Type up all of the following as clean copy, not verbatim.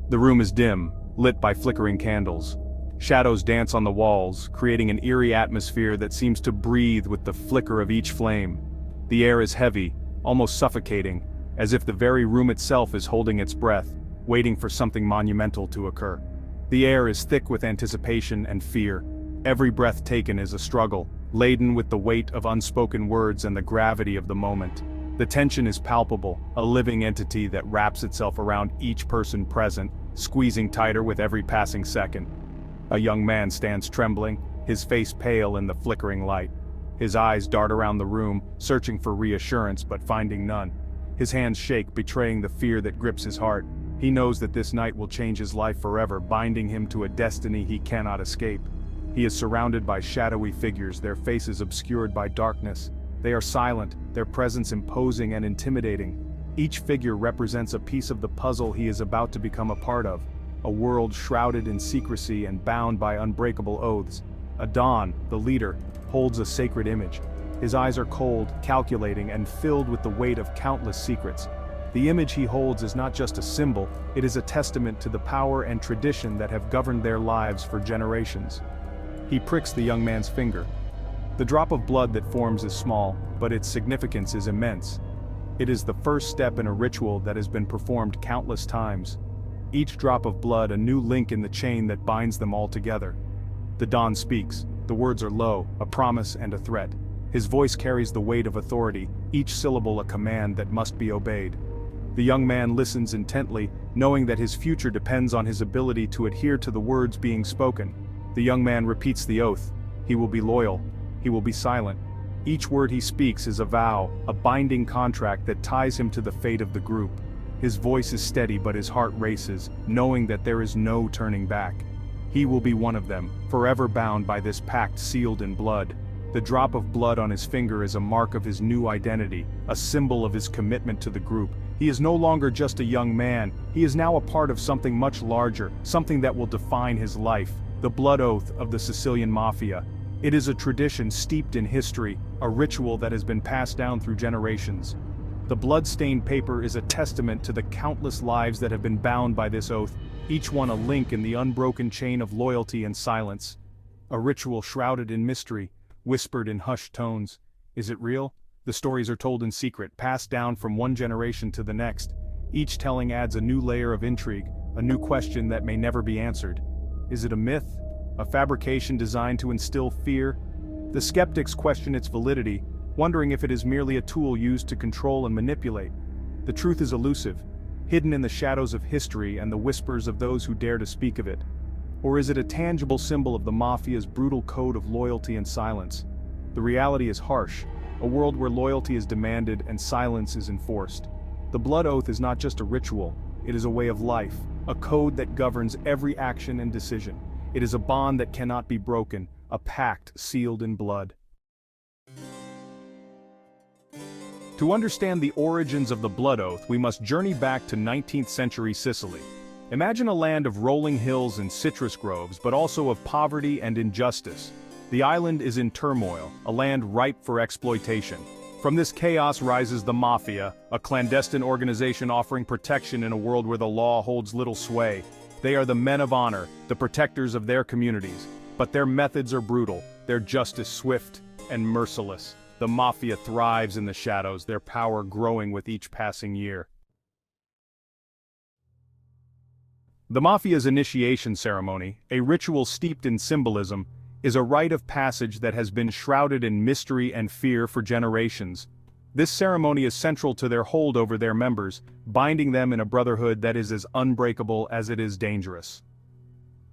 The room is dim, lit by flickering candles. Shadows dance on the walls, creating an eerie atmosphere that seems to breathe with the flicker of each flame. The air is heavy, almost suffocating, as if the very room itself is holding its breath, waiting for something monumental to occur. The air is thick with anticipation and fear. Every breath taken is a struggle, laden with the weight of unspoken words and the gravity of the moment. The tension is palpable, a living entity that wraps itself around each person present, squeezing tighter with every passing second. A young man stands trembling, his face pale in the flickering light. His eyes dart around the room, searching for reassurance but finding none. His hands shake, betraying the fear that grips his heart. He knows that this night will change his life forever, binding him to a destiny he cannot escape. He is surrounded by shadowy figures, their faces obscured by darkness. They are silent, their presence imposing and intimidating. Each figure represents a piece of the puzzle he is about to become a part of, a world shrouded in secrecy and bound by unbreakable oaths. Adon, the leader, holds a sacred image. His eyes are cold, calculating, and filled with the weight of countless secrets. The image he holds is not just a symbol, it is a testament to the power and tradition that have governed their lives for generations. He pricks the young man's finger. The drop of blood that forms is small, but its significance is immense. It is the first step in a ritual that has been performed countless times. Each drop of blood a new link in the chain that binds them all together. The Don speaks. The words are low, a promise and a threat. His voice carries the weight of authority, each syllable a command that must be obeyed. The young man listens intently, knowing that his future depends on his ability to adhere to the words being spoken. The young man repeats the oath. He will be loyal. He will be silent. Each word he speaks is a vow, a binding contract that ties him to the fate of the group. His voice is steady but his heart races, knowing that there is no turning back. He will be one of them, forever bound by this pact sealed in blood. The drop of blood on his finger is a mark of his new identity, a symbol of his commitment to the group. He is no longer just a young man, he is now a part of something much larger, something that will define his life, the blood oath of the Sicilian Mafia. It is a tradition steeped in history, a ritual that has been passed down through generations. The blood-stained paper is a testament to the countless lives that have been bound by this oath, each one a link in the unbroken chain of loyalty and silence. A ritual shrouded in mystery, whispered in hushed tones. Is it real? The stories are told in secret, passed down from one generation to the next. Each telling adds a new layer of intrigue, a new question that may never be answered. Is it a myth? A fabrication designed to instill fear? The skeptics question its validity, wondering if it is merely a tool used to control and manipulate. The truth is elusive, hidden in the shadows of history and the whispers of those who dare to speak of it. Or is it a tangible symbol of the Mafia's brutal code of loyalty and silence? The reality is harsh, a world where loyalty is demanded and silence is enforced. The blood oath is not just a ritual, it is a way of life, a code that governs every action and decision. It is a bond that cannot be broken, a pact sealed in blood. To understand the origins of the blood oath, we must journey back to 19th century Sicily. Imagine a land of rolling hills and citrus groves, but also of poverty and injustice. The island is in turmoil, a land ripe for exploitation. From this chaos rises the Mafia, a clandestine organization offering protection in a world where the law holds little sway. They are the men of honor, the protectors of their communities. But their methods are brutal, their justice swift and merciless. The Mafia thrives in the shadows, their power growing with each passing year. The Mafia's initiation ceremony, a ritual steeped in symbolism, is a rite of passage that has been shrouded in mystery and fear for generations. This ceremony is central to their hold over their members, binding them in a brotherhood that is as unbreakable as it is dangerous.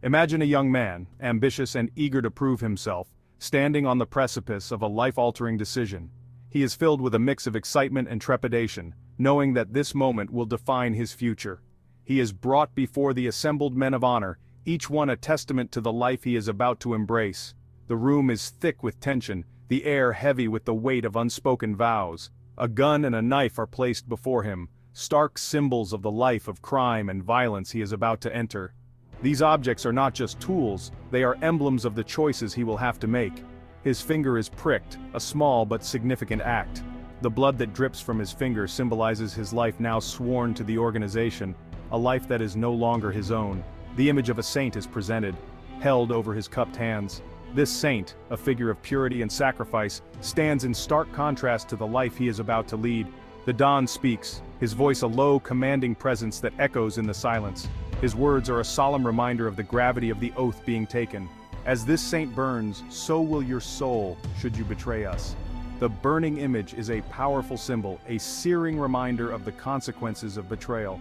Imagine a young man, ambitious and eager to prove himself, standing on the precipice of a life-altering decision. He is filled with a mix of excitement and trepidation, knowing that this moment will define his future. He is brought before the assembled men of honor, each one a testament to the life he is about to embrace. The room is thick with tension, the air heavy with the weight of unspoken vows. A gun and a knife are placed before him, stark symbols of the life of crime and violence he is about to enter. These objects are not just tools, they are emblems of the choices he will have to make. His finger is pricked, a small but significant act. The blood that drips from his finger symbolizes his life now sworn to the organization, a life that is no longer his own. The image of a saint is presented, held over his cupped hands. This saint, a figure of purity and sacrifice, stands in stark contrast to the life he is about to lead. The Don speaks, his voice a low, commanding presence that echoes in the silence. His words are a solemn reminder of the gravity of the oath being taken. As this saint burns, so will your soul, should you betray us. The burning image is a powerful symbol, a searing reminder of the consequences of betrayal.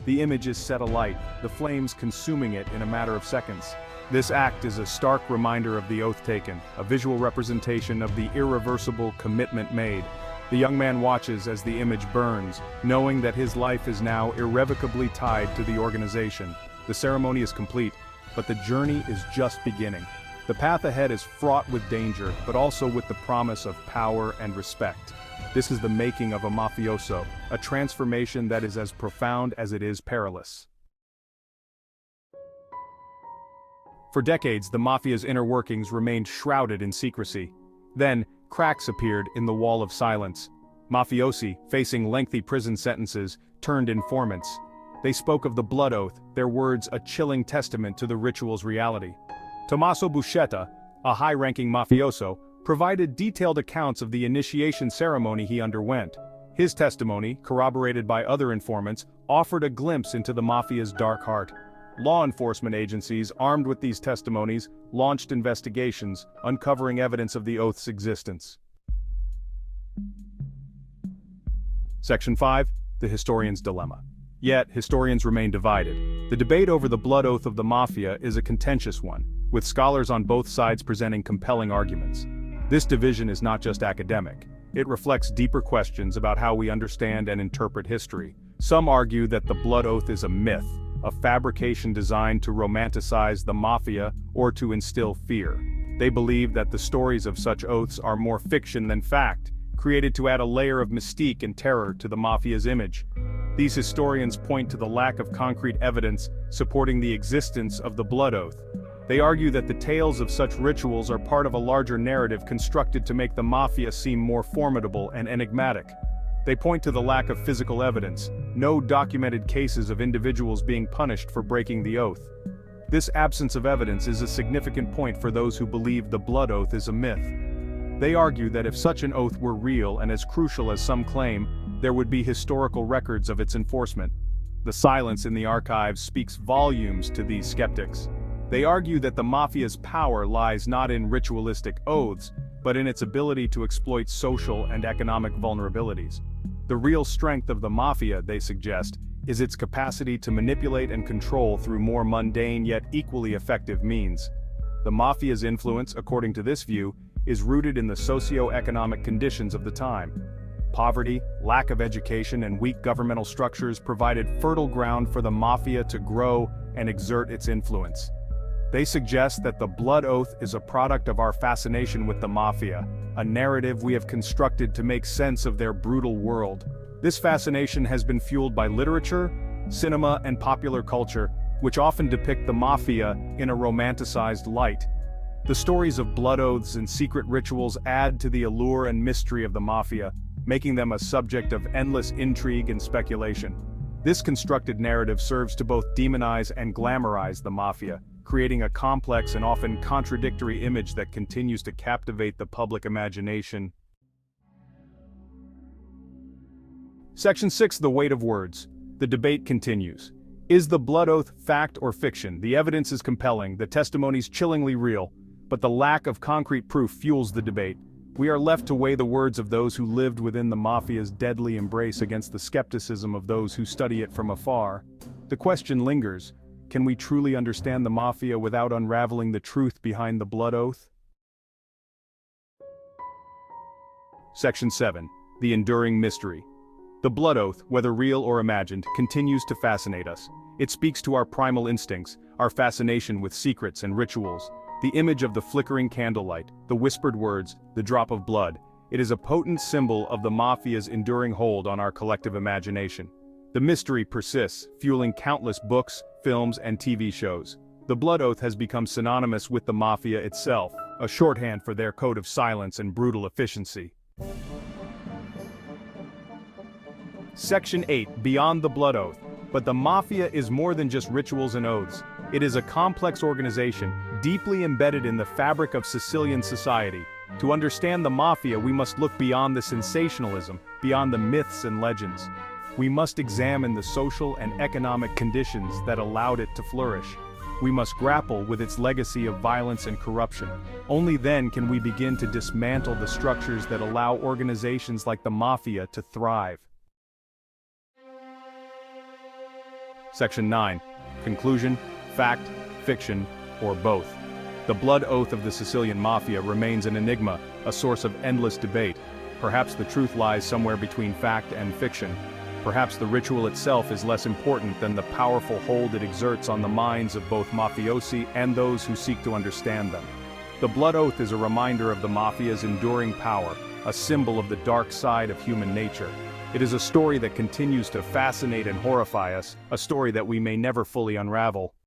The image is set alight, the flames consuming it in a matter of seconds. This act is a stark reminder of the oath taken, a visual representation of the irreversible commitment made. The young man watches as the image burns, knowing that his life is now irrevocably tied to the organization. The ceremony is complete, but the journey is just beginning. The path ahead is fraught with danger, but also with the promise of power and respect. This is the making of a mafioso, a transformation that is as profound as it is perilous. For decades, the mafia's inner workings remained shrouded in secrecy. Then, cracks appeared in the wall of silence. Mafiosi, facing lengthy prison sentences, turned informants. They spoke of the blood oath, their words a chilling testament to the ritual's reality. Tommaso Buscetta, a high-ranking mafioso, provided detailed accounts of the initiation ceremony he underwent. His testimony, corroborated by other informants, offered a glimpse into the mafia's dark heart. Law enforcement agencies, armed with these testimonies, launched investigations, uncovering evidence of the oath's existence. Section 5. The Historian's Dilemma. Yet, historians remain divided. The debate over the blood oath of the mafia is a contentious one, with scholars on both sides presenting compelling arguments. This division is not just academic. It reflects deeper questions about how we understand and interpret history. Some argue that the blood oath is a myth, a fabrication designed to romanticize the mafia or to instill fear. They believe that the stories of such oaths are more fiction than fact, created to add a layer of mystique and terror to the mafia's image. These historians point to the lack of concrete evidence supporting the existence of the blood oath. They argue that the tales of such rituals are part of a larger narrative constructed to make the mafia seem more formidable and enigmatic. They point to the lack of physical evidence, no documented cases of individuals being punished for breaking the oath. This absence of evidence is a significant point for those who believe the blood oath is a myth. They argue that if such an oath were real and as crucial as some claim, there would be historical records of its enforcement. The silence in the archives speaks volumes to these skeptics. They argue that the mafia's power lies not in ritualistic oaths, but in its ability to exploit social and economic vulnerabilities. The real strength of the mafia, they suggest, is its capacity to manipulate and control through more mundane yet equally effective means. The mafia's influence, according to this view, is rooted in the socio-economic conditions of the time. Poverty, lack of education, and weak governmental structures provided fertile ground for the mafia to grow and exert its influence. They suggest that the blood oath is a product of our fascination with the mafia, a narrative we have constructed to make sense of their brutal world. This fascination has been fueled by literature, cinema, and popular culture, which often depict the mafia in a romanticized light. The stories of blood oaths and secret rituals add to the allure and mystery of the mafia, making them a subject of endless intrigue and speculation. This constructed narrative serves to both demonize and glamorize the mafia, creating a complex and often contradictory image that continues to captivate the public imagination. Section 6. The Weight of Words. The debate continues. Is the blood oath fact or fiction? The evidence is compelling, the testimonies chillingly real, but the lack of concrete proof fuels the debate. We are left to weigh the words of those who lived within the mafia's deadly embrace against the skepticism of those who study it from afar. The question lingers. Can we truly understand the mafia without unraveling the truth behind the blood oath? Section 7. The Enduring Mystery. The blood oath, whether real or imagined, continues to fascinate us. It speaks to our primal instincts, our fascination with secrets and rituals. The image of the flickering candlelight, the whispered words, the drop of blood. It is a potent symbol of the mafia's enduring hold on our collective imagination. The mystery persists, fueling countless books, films, and TV shows. The blood oath has become synonymous with the mafia itself, a shorthand for their code of silence and brutal efficiency. Section 8. Beyond the blood oath. But the Mafia is more than just rituals and oaths. It is a complex organization, deeply embedded in the fabric of Sicilian society. To understand the Mafia, we must look beyond the sensationalism, beyond the myths and legends. We must examine the social and economic conditions that allowed it to flourish. We must grapple with its legacy of violence and corruption. Only then can we begin to dismantle the structures that allow organizations like the Mafia to thrive. Section 9. Conclusion, fact, fiction, or both. The blood oath of the Sicilian Mafia remains an enigma, a source of endless debate. Perhaps the truth lies somewhere between fact and fiction. Perhaps the ritual itself is less important than the powerful hold it exerts on the minds of both mafiosi and those who seek to understand them. The blood oath is a reminder of the Mafia's enduring power, a symbol of the dark side of human nature. It is a story that continues to fascinate and horrify us, a story that we may never fully unravel.